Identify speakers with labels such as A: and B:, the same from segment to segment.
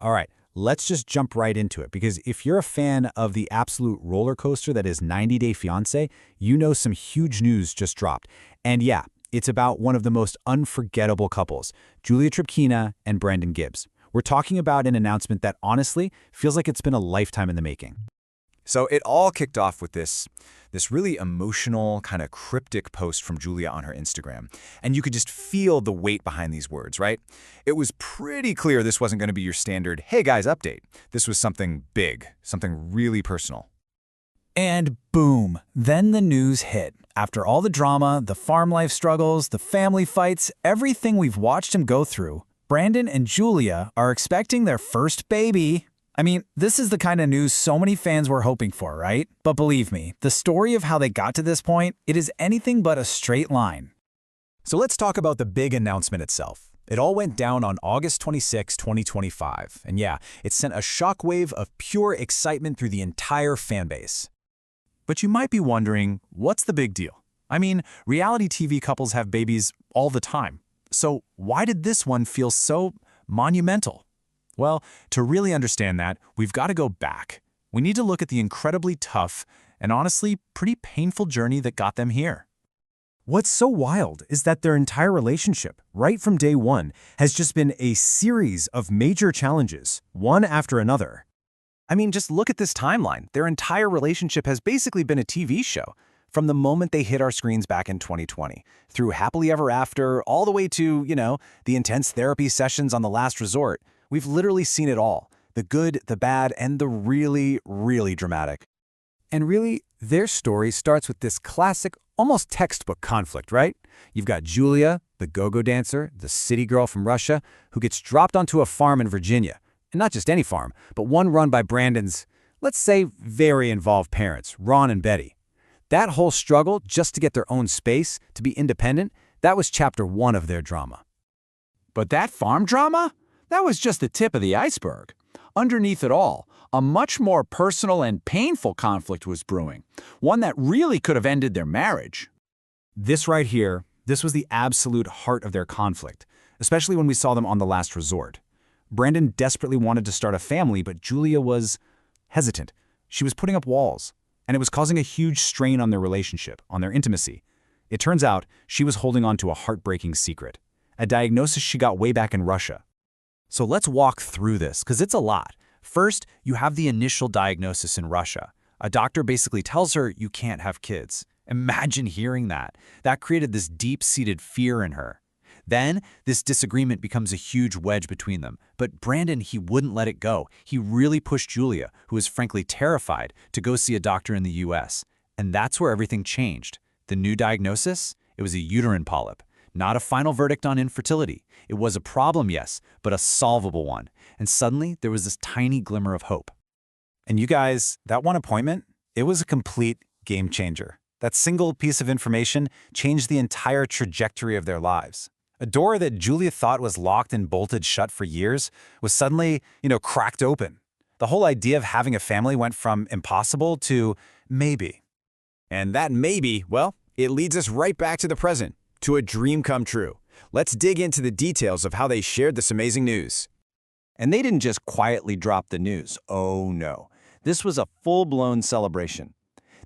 A: All right, let's just jump right into it, because if you're a fan of the absolute roller coaster that is 90 Day Fiance, you know some huge news just dropped. And yeah, it's about one of the most unforgettable couples, Julia Trubkina and Brandon Gibbs. We're talking about an announcement that honestly feels like it's been a lifetime in the making.
B: So it all kicked off with this really emotional, kind of cryptic post from Julia on her Instagram. And you could just feel the weight behind these words, right? It was pretty clear this wasn't going to be your standard, hey guys, update. This was something big, something really personal.
A: And boom, then the news hit. After all the drama, the farm life struggles, the family fights, everything we've watched him go through, Brandon and Julia are expecting their first baby. I mean, this is the kind of news so many fans were hoping for, right? But believe me, the story of how they got to this point, it is anything but a straight line.
C: So let's talk about the big announcement itself. It all went down on August 26, 2025. And yeah, it sent a shockwave of pure excitement through the entire fan base. But you might be wondering, what's the big deal? I mean, reality TV couples have babies all the time. So why did this one feel so monumental? Well, to really understand that, we've got to go back. We need to look at the incredibly tough and honestly pretty painful journey that got them here.
D: What's so wild is that their entire relationship, right from day one, has just been a series of major challenges, one after another.
C: I mean, just look at this timeline. Their entire relationship has basically been a TV show. From the moment they hit our screens back in 2020, through Happily Ever After, all the way to, the intense therapy sessions on The Last Resort. We've literally seen it all, the good, the bad, and the really, really dramatic.
A: And really, their story starts with this classic, almost textbook conflict, right? You've got Julia, the go-go dancer, the city girl from Russia, who gets dropped onto a farm in Virginia. And not just any farm, but one run by Brandon's, let's say, very involved parents, Ron and Betty. That whole struggle just to get their own space, to be independent, that was chapter 1 of their drama.
E: But that farm drama? That was just the tip of the iceberg. Underneath it all, a much more personal and painful conflict was brewing, one that really could have ended their marriage.
A: This right here, this was the absolute heart of their conflict, especially when we saw them on The Last Resort. Brandon desperately wanted to start a family, but Julia was hesitant. She was putting up walls, and it was causing a huge strain on their relationship, on their intimacy. It turns out she was holding on to a heartbreaking secret, a diagnosis she got way back in Russia.
C: So let's walk through this, because it's a lot. First, you have the initial diagnosis in Russia. A doctor basically tells her you can't have kids. Imagine hearing that. That created this deep-seated fear in her. Then, this disagreement becomes a huge wedge between them. But Brandon, he wouldn't let it go. He really pushed Julia, who was frankly terrified, to go see a doctor in the US. And that's where everything changed. The new diagnosis? It was a uterine polyp. Not a final verdict on infertility. It was a problem, yes, but a solvable one. And suddenly, there was this tiny glimmer of hope.
A: And you guys, that one appointment, it was a complete game changer. That single piece of information changed the entire trajectory of their lives. A door that Julia thought was locked and bolted shut for years was suddenly, cracked open. The whole idea of having a family went from impossible to maybe.
B: And that maybe, well, it leads us right back to the present, to a dream come true. Let's dig into the details of how they shared this amazing news.
E: And they didn't just quietly drop the news. Oh no. This was a full-blown celebration.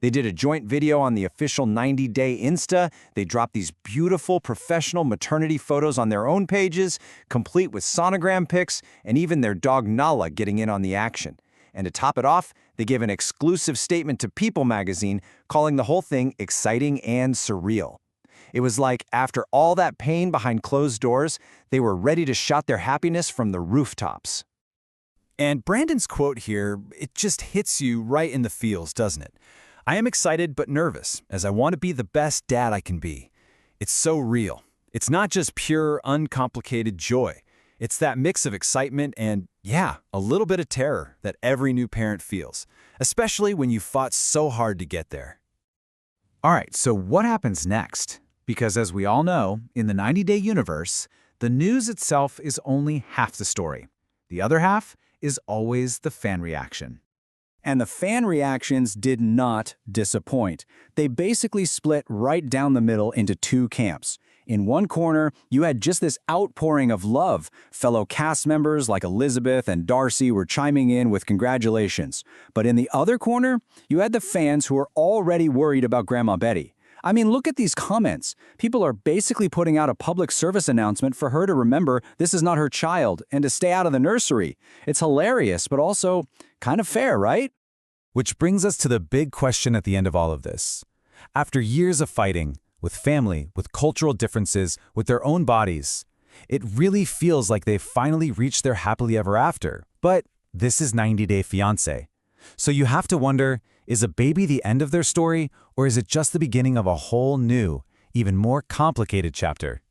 E: They did a joint video on the official 90-day Insta. They dropped these beautiful professional maternity photos on their own pages, complete with sonogram pics, and even their dog Nala getting in on the action. And to top it off, they gave an exclusive statement to People magazine, calling the whole thing exciting and surreal. It was like, after all that pain behind closed doors, they were ready to shout their happiness from the rooftops.
C: And Brandon's quote here, it just hits you right in the feels, doesn't it? I am excited but nervous, as I want to be the best dad I can be. It's so real. It's not just pure, uncomplicated joy. It's that mix of excitement and, yeah, a little bit of terror that every new parent feels, especially when you fought so hard to get there.
A: All right, so what happens next? Because as we all know, in the 90-day universe, the news itself is only half the story. The other half is always the fan reaction. And the fan reactions did not disappoint. They basically split right down the middle into two camps.
E: In one corner, you had just this outpouring of love. Fellow cast members like Elizabeth and Darcy were chiming in with congratulations. But in the other corner, you had the fans who were already worried about Grandma Betty. I mean, look at these comments. People are basically putting out a public service announcement for her to remember this is not her child and to stay out of the nursery. It's hilarious, but also kind of fair, right?
A: Which brings us to the big question at the end of all of this. After years of fighting, with family, with cultural differences, with their own bodies, it really feels like they've finally reached their happily ever after. But this is 90 Day Fiance. So you have to wonder, is a baby the end of their story, or is it just the beginning of a whole new, even more complicated chapter?